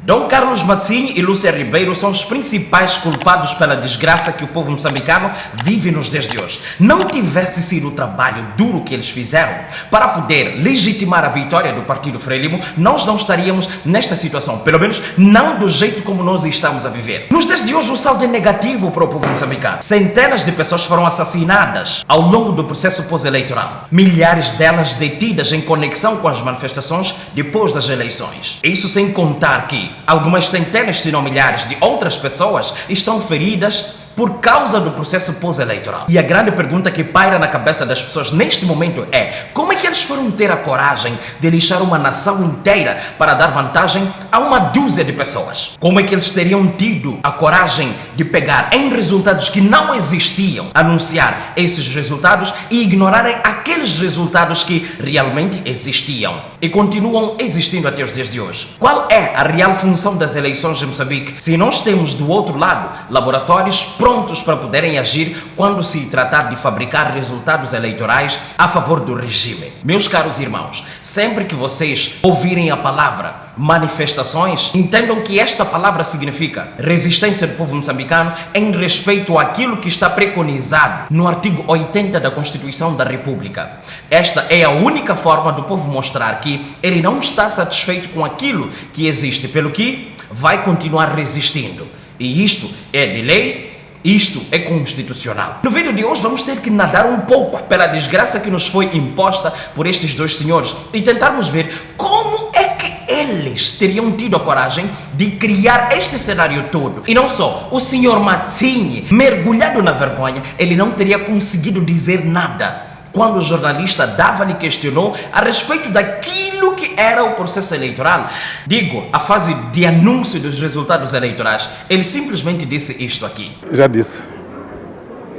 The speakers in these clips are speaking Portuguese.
Dom Carlos Mazinho e Lúcia Ribeiro são os principais culpados pela desgraça que o povo moçambicano vive nos dias de hoje. Não tivesse sido o trabalho duro que eles fizeram para poder legitimar a vitória do Partido Frelimo, nós não estaríamos nesta situação, pelo menos não do jeito como nós estamos a viver. Nos dias de hoje o saldo é negativo para o povo moçambicano. Centenas de pessoas foram assassinadas ao longo do processo pós-eleitoral. Milhares delas detidas em conexão com as manifestações depois das eleições. Isso sem contar que algumas centenas, se não milhares, de outras pessoas estão feridas por causa do processo pós-eleitoral. E a grande pergunta que paira na cabeça das pessoas neste momento é: como é que eles foram ter a coragem de lixar uma nação inteira para dar vantagem a uma dúzia de pessoas? Como é que eles teriam tido a coragem de pegar em resultados que não existiam, anunciar esses resultados e ignorarem aqueles resultados que realmente existiam e continuam existindo até os dias de hoje? Qual é a real função das eleições em Moçambique se nós temos do outro lado laboratórios prontos para poderem agir quando se tratar de fabricar resultados eleitorais a favor do regime? Meus caros irmãos, sempre que vocês ouvirem a palavra manifestações, entendam que esta palavra significa resistência do povo moçambicano em respeito àquilo que está preconizado no artigo 80 da Constituição da República. Esta é a única forma do povo mostrar que ele não está satisfeito com aquilo que existe, pelo que vai continuar resistindo. E isto é de lei. Isto é constitucional. No vídeo de hoje vamos ter que nadar um pouco pela desgraça que nos foi imposta por estes dois senhores e tentarmos ver como é que eles teriam tido a coragem de criar este cenário todo. E não só, o senhor Mazinho, mergulhado na vergonha, ele não teria conseguido dizer nada quando o jornalista Dava-lhe questionou a respeito daquilo que era o processo eleitoral. Digo, a fase de anúncio dos resultados eleitorais. Ele simplesmente disse isto aqui. Já disse,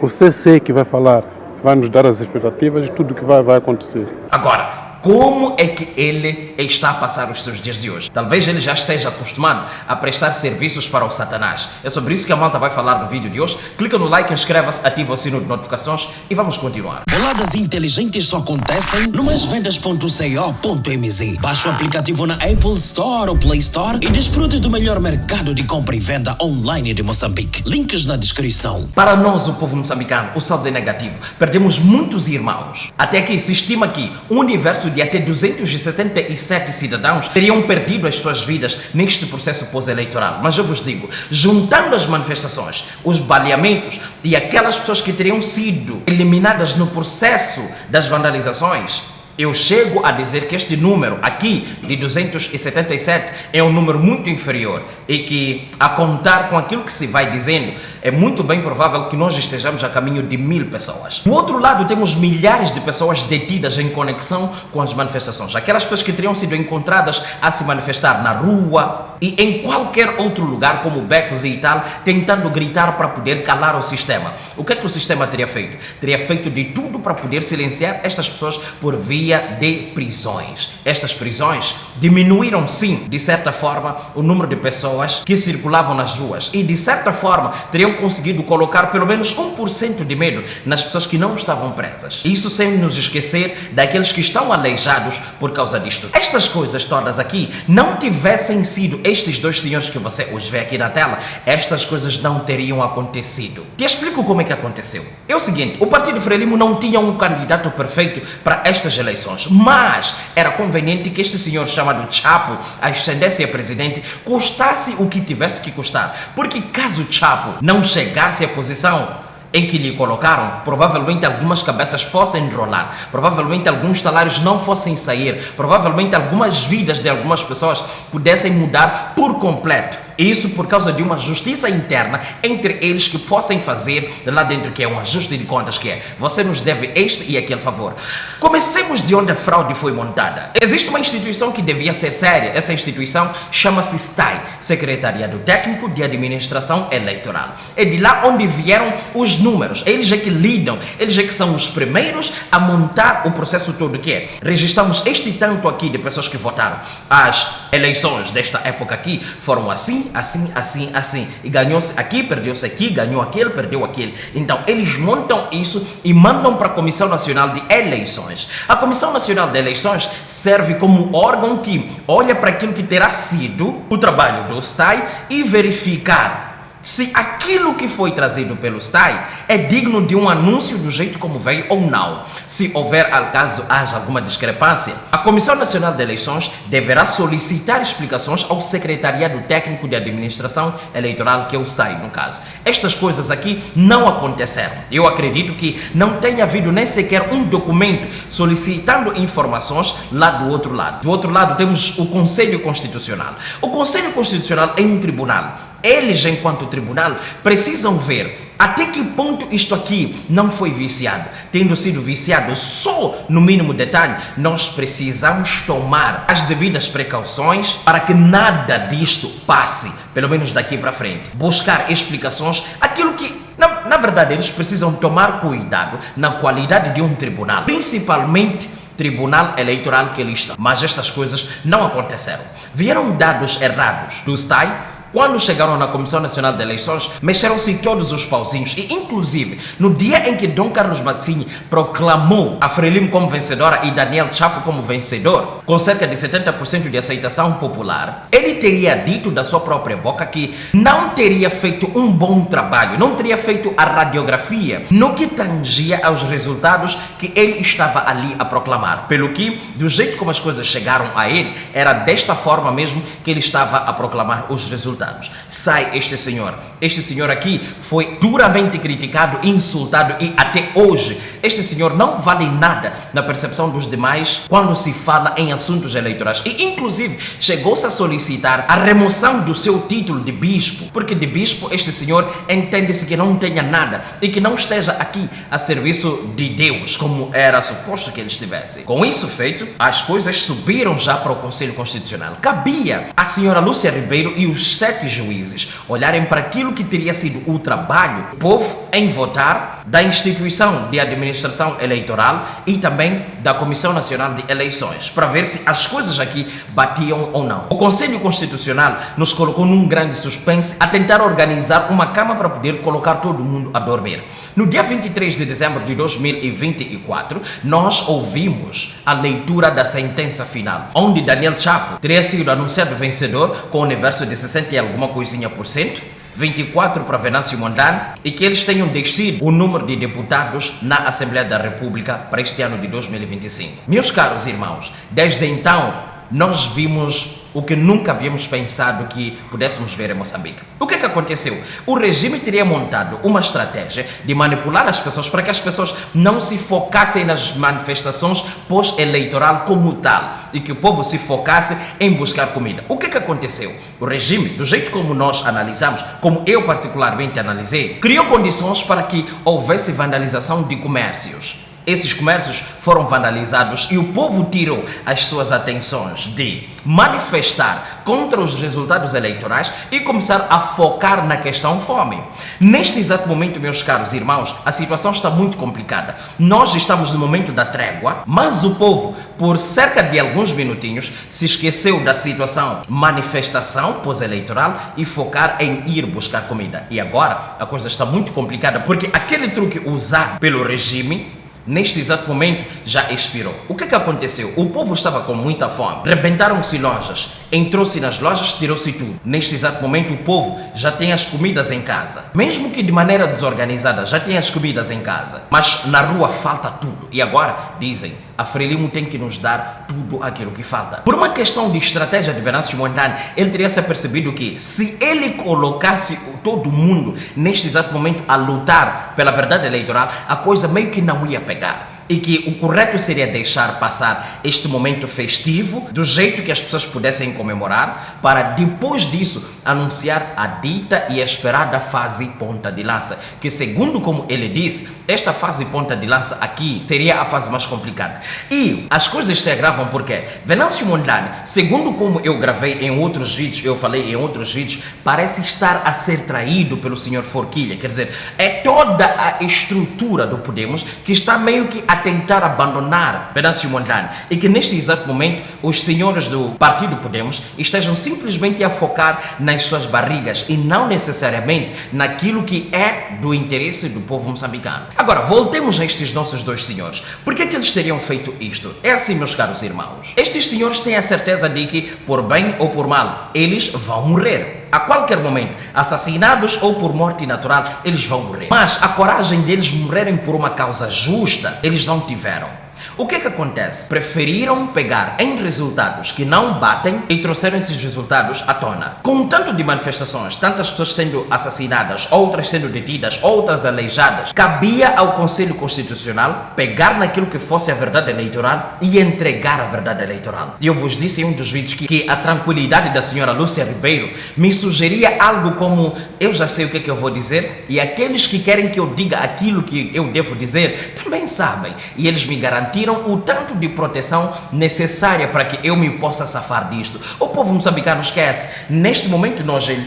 o CC que vai falar, vai nos dar as expectativas de tudo que vai acontecer. Agora, como é que ele está a passar os seus dias de hoje? Talvez ele já esteja acostumado a prestar serviços para o Satanás. É sobre isso que a malta vai falar no vídeo de hoje. Clica no like, inscreva-se, ativa o sino de notificações e vamos continuar. Boladas inteligentes só acontecem no maisvendas.co.mz. Baixe o aplicativo na Apple Store ou Play Store e desfrute do melhor mercado de compra e venda online de Moçambique. Links na descrição. Para nós, o povo moçambicano, o saldo é negativo. Perdemos muitos irmãos. Até aqui se estima que o universo de até 277 cidadãos teriam perdido as suas vidas neste processo pós-eleitoral. Mas eu vos digo, juntando as manifestações, os baleamentos e aquelas pessoas que teriam sido eliminadas no processo das vandalizações, eu chego a dizer que este número aqui de 277 é um número muito inferior e que, a contar com aquilo que se vai dizendo, é muito bem provável que nós estejamos a caminho de 1000 pessoas. Do outro lado, temos milhares de pessoas detidas em conexão com as manifestações. Aquelas pessoas que teriam sido encontradas a se manifestar na rua e em qualquer outro lugar, como becos e tal, tentando gritar para poder calar o sistema. O que é que o sistema teria feito? Teria feito de tudo para poder silenciar estas pessoas por via de prisões. Estas prisões diminuíram, sim, de certa forma, o número de pessoas que circulavam nas ruas e, de certa forma, teriam conseguido colocar pelo menos 1% de medo nas pessoas que não estavam presas. Isso sem nos esquecer daqueles que estão aleijados por causa disto. Estas coisas todas aqui não tivessem sido estes dois senhores que você os vê aqui na tela, estas coisas não teriam acontecido. Te explico como é que aconteceu. É o seguinte, o Partido Frelimo não tinha um candidato perfeito para estas eleições, mas era conveniente que este senhor chamado Chapo ascendesse a presidente, custasse o que tivesse que custar, porque caso Chapo não chegasse à posição em que lhe colocaram, provavelmente algumas cabeças fossem enrolar, provavelmente alguns salários não fossem sair, provavelmente algumas vidas de algumas pessoas pudessem mudar por completo. Isso por causa de uma justiça interna entre eles que fossem fazer lá dentro, que é um ajuste de contas, que é: você nos deve este e aquele favor. Comecemos de onde a fraude foi montada. Existe uma instituição que devia ser séria. Essa instituição chama-se STAI, Secretariado Técnico de Administração Eleitoral. É de lá onde vieram os números. Eles é que lidam, eles é que são os primeiros a montar o processo todo, que é: registramos este tanto aqui de pessoas que votaram. As eleições desta época aqui foram assim, assim, assim, assim. E ganhou-se aqui, perdeu-se aqui, ganhou aquele, perdeu aquele. Então, eles montam isso e mandam para a Comissão Nacional de Eleições. A Comissão Nacional de Eleições serve como órgão que olha para aquilo que terá sido o trabalho do STAI e verificar se aquilo que foi trazido pelo STAI é digno de um anúncio do jeito como veio ou não. Se houver, caso haja alguma discrepância, a Comissão Nacional de Eleições deverá solicitar explicações ao Secretariado Técnico de Administração Eleitoral, que é o STAI, no caso. Estas coisas aqui não aconteceram. Eu acredito que não tenha havido nem sequer um documento solicitando informações lá do outro lado. Do outro lado temos o Conselho Constitucional. O Conselho Constitucional é um tribunal. Eles, enquanto tribunal, precisam ver até que ponto isto aqui não foi viciado. Tendo sido viciado só no mínimo detalhe, nós precisamos tomar as devidas precauções para que nada disto passe, pelo menos daqui para frente. Buscar explicações, aquilo que na verdade eles precisam tomar cuidado na qualidade de um tribunal, principalmente tribunal eleitoral que eles são. Mas estas coisas não aconteceram. Vieram dados errados do STAI. Quando chegaram na Comissão Nacional de Eleições, mexeram-se todos os pauzinhos e, inclusive, no dia em que Dom Carlos Mazzini proclamou a Frelimo como vencedora e Daniel Chapo como vencedor, com cerca de 70% de aceitação popular, ele teria dito da sua própria boca que não teria feito um bom trabalho, não teria feito a radiografia no que tangia aos resultados que ele estava ali a proclamar. Pelo que, do jeito como as coisas chegaram a ele, era desta forma mesmo que ele estava a proclamar os resultados. Sai este senhor aqui foi duramente criticado, insultado e até hoje este senhor não vale nada na percepção dos demais quando se fala em assuntos eleitorais e inclusive chegou-se a solicitar a remoção do seu título de bispo, porque de bispo este senhor entende-se que não tenha nada e que não esteja aqui a serviço de Deus como era suposto que ele estivesse. Com isso feito, as coisas subiram já para o Conselho Constitucional. Cabia à senhora Lúcia Ribeiro e os 7 juízes olharem para aquilo que teria sido o trabalho do povo em votar da instituição de administração eleitoral e também da Comissão Nacional de Eleições, para ver se as coisas aqui batiam ou não. O Conselho Constitucional nos colocou num grande suspense a tentar organizar uma cama para poder colocar todo mundo a dormir. No dia 23 de dezembro de 2024, nós ouvimos a leitura da sentença final, onde Daniel Chapo teria sido anunciado vencedor com o universo de 60 e alguma coisinha por cento, 24 para Venâncio Mondlane, e que eles tenham descido o número de deputados na Assembleia da República para este ano de 2025. Meus caros irmãos, desde então nós vimos o que nunca havíamos pensado que pudéssemos ver em Moçambique. O que é que aconteceu? O regime teria montado uma estratégia de manipular as pessoas para que as pessoas não se focassem nas manifestações pós-eleitoral como tal e que o povo se focasse em buscar comida. O que é que aconteceu? O regime, do jeito como nós analisamos, como eu particularmente analisei, criou condições para que houvesse vandalização de comércios. Esses comércios foram vandalizados e o povo tirou as suas atenções de manifestar contra os resultados eleitorais e começar a focar na questão fome. Neste exato momento, meus caros irmãos, a situação está muito complicada. Nós estamos no momento da trégua, mas o povo, por cerca de alguns minutinhos, se esqueceu da situação manifestação pós-eleitoral e focar em ir buscar comida. E agora a coisa está muito complicada porque aquele truque usado pelo regime neste exato momento já expirou. O que é que aconteceu? O povo estava com muita fome. Rebentaram-se lojas. Entrou-se nas lojas, tirou-se tudo. Neste exato momento o povo já tem as comidas em casa. Mesmo que de maneira desorganizada, já tem as comidas em casa. Mas na rua falta tudo. E agora dizem, a Frelimo tem que nos dar tudo aquilo que falta. Por uma questão de estratégia de Venâncio Mondlane, ele teria se percebido que se ele colocasse todo mundo neste exato momento a lutar pela verdade eleitoral, a coisa meio que não ia pegar. E que o correto seria deixar passar este momento festivo do jeito que as pessoas pudessem comemorar, para depois disso anunciar a dita e esperada fase ponta de lança, que segundo como ele disse, esta fase ponta de lança aqui seria a fase mais complicada. E as coisas se agravam porque Venâncio Mondlane, segundo como eu gravei em outros vídeos, eu falei em outros vídeos, parece estar a ser traído pelo senhor Forquilha. Quer dizer, é toda a estrutura do Podemos que está meio que a a tentar abandonar Venâncio Mondlane e que neste exato momento os senhores do Partido Podemos estejam simplesmente a focar nas suas barrigas e não necessariamente naquilo que é do interesse do povo moçambicano. Agora, voltemos a estes nossos dois senhores. Por que é que eles teriam feito isto? É assim, meus caros irmãos. Estes senhores têm a certeza de que, por bem ou por mal, eles vão morrer. A qualquer momento, assassinados ou por morte natural, eles vão morrer. Mas a coragem deles morrerem por uma causa justa, eles não tiveram. O que é que acontece? Preferiram pegar em resultados que não batem e trouxeram esses resultados à tona. Com um tanto de manifestações, tantas pessoas sendo assassinadas, outras sendo detidas, outras aleijadas, cabia ao Conselho Constitucional pegar naquilo que fosse a verdade eleitoral e entregar a verdade eleitoral. E eu vos disse em um dos vídeos que a tranquilidade da senhora Lúcia Ribeiro me sugeria algo como: eu já sei o que é que eu vou dizer e aqueles que querem que eu diga aquilo que eu devo dizer também sabem. E eles me garantiram o tanto de proteção necessária para que eu me possa safar disto. O povo moçambicano esquece. Neste momento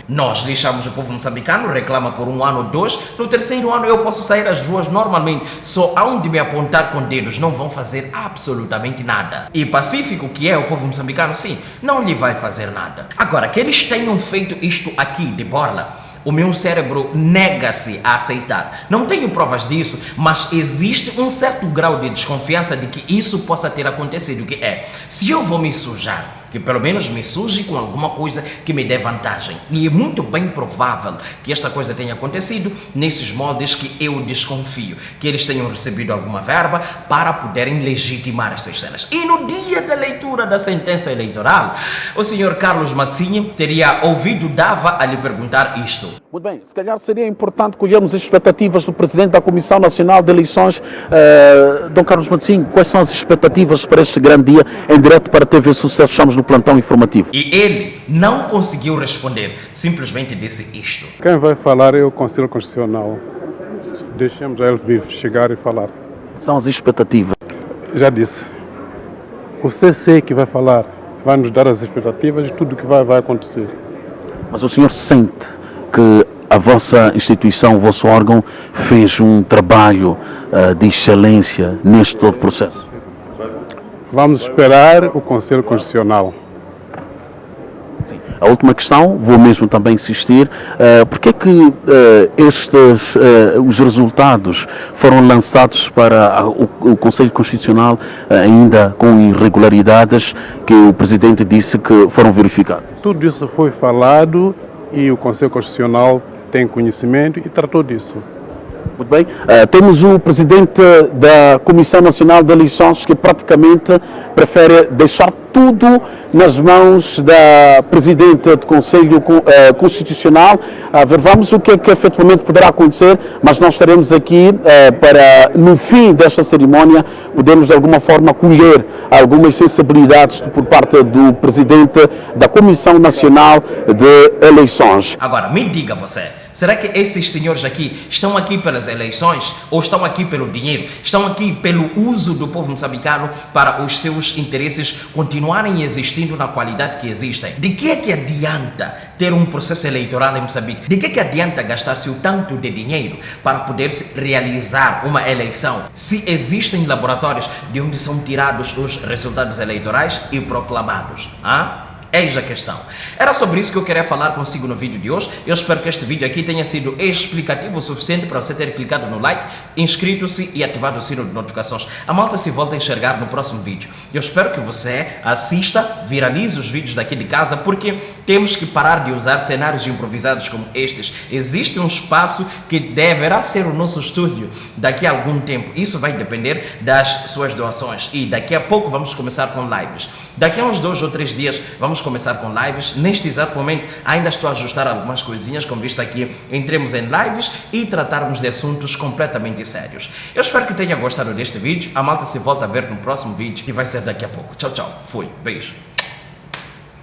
nós lixamos o povo moçambicano, reclama por 1 ano ou 2, no terceiro ano eu posso sair às ruas normalmente, só hão de me apontar com dedos, não vão fazer absolutamente nada. E pacífico que é o povo moçambicano, sim, não lhe vai fazer nada. Agora, que eles tenham feito isto aqui de borla, o meu cérebro nega-se a aceitar. Não tenho provas disso, mas existe um certo grau de desconfiança de que isso possa ter acontecido, que é, se eu vou me sujar, que pelo menos me suje com alguma coisa que me dê vantagem. E é muito bem provável que esta coisa tenha acontecido nesses moldes que eu desconfio, que eles tenham recebido alguma verba para poderem legitimar estas cenas. E no dia da leitura da sentença eleitoral, o senhor Carlos Massinha teria ouvido Dava a lhe perguntar isto. Muito bem, se calhar seria importante colhermos as expectativas do Presidente da Comissão Nacional de Eleições, Dom Carlos Massinha. Quais são as expectativas para este grande dia em direto para a TV Sucesso? Estamos no plantão informativo. E ele não conseguiu responder, simplesmente disse isto. Quem vai falar é o Conselho Constitucional. Deixemos ele vir chegar e falar. São as expectativas. Já disse. O CC que vai falar vai nos dar as expectativas de tudo o que vai acontecer. Mas o senhor sente que a vossa instituição, o vosso órgão, fez um trabalho de excelência neste todo processo? Vamos esperar o Conselho Constitucional. Sim. A última questão, vou mesmo também insistir, porque é que os resultados foram lançados para o Conselho Constitucional ainda com irregularidades que o Presidente disse que foram verificadas? Tudo isso foi falado e o Conselho Constitucional tem conhecimento e tratou disso. Muito bem. Temos o Presidente da Comissão Nacional de Eleições que praticamente prefere deixar tudo nas mãos da Presidente do Conselho Constitucional. Vamos o que é que efetivamente poderá acontecer, mas nós estaremos aqui para, no fim desta cerimónia, podermos de alguma forma colher algumas sensibilidades por parte do Presidente da Comissão Nacional de Eleições. Agora, me diga você, será que esses senhores aqui estão aqui pelas eleições ou estão aqui pelo dinheiro? Estão aqui pelo uso do povo moçambicano para os seus interesses continuarem existindo na qualidade que existem? De que é que adianta ter um processo eleitoral em Moçambique? De que é que adianta gastar-se o tanto de dinheiro para poder-se realizar uma eleição se existem laboratórios de onde são tirados os resultados eleitorais e proclamados? Eis a questão. Era sobre isso que eu queria falar consigo no vídeo de hoje. Eu espero que este vídeo aqui tenha sido explicativo o suficiente para você ter clicado no like, inscrito-se e ativado o sino de notificações. A malta se volta a enxergar no próximo vídeo. Eu espero que você assista, viralize os vídeos daqui de casa, porque temos que parar de usar cenários improvisados como estes. Existe um espaço que deverá ser o nosso estúdio daqui a algum tempo. Isso vai depender das suas doações. E daqui a pouco vamos começar com lives. Daqui a uns 2 ou 3 dias vamos começar com lives. Neste exato momento ainda estou a ajustar algumas coisinhas, como visto aqui, entremos em lives e tratarmos de assuntos completamente sérios. Eu espero que tenha gostado deste vídeo. A malta se volta a ver no próximo vídeo, que vai ser daqui a pouco. Tchau, tchau. Fui. Beijo.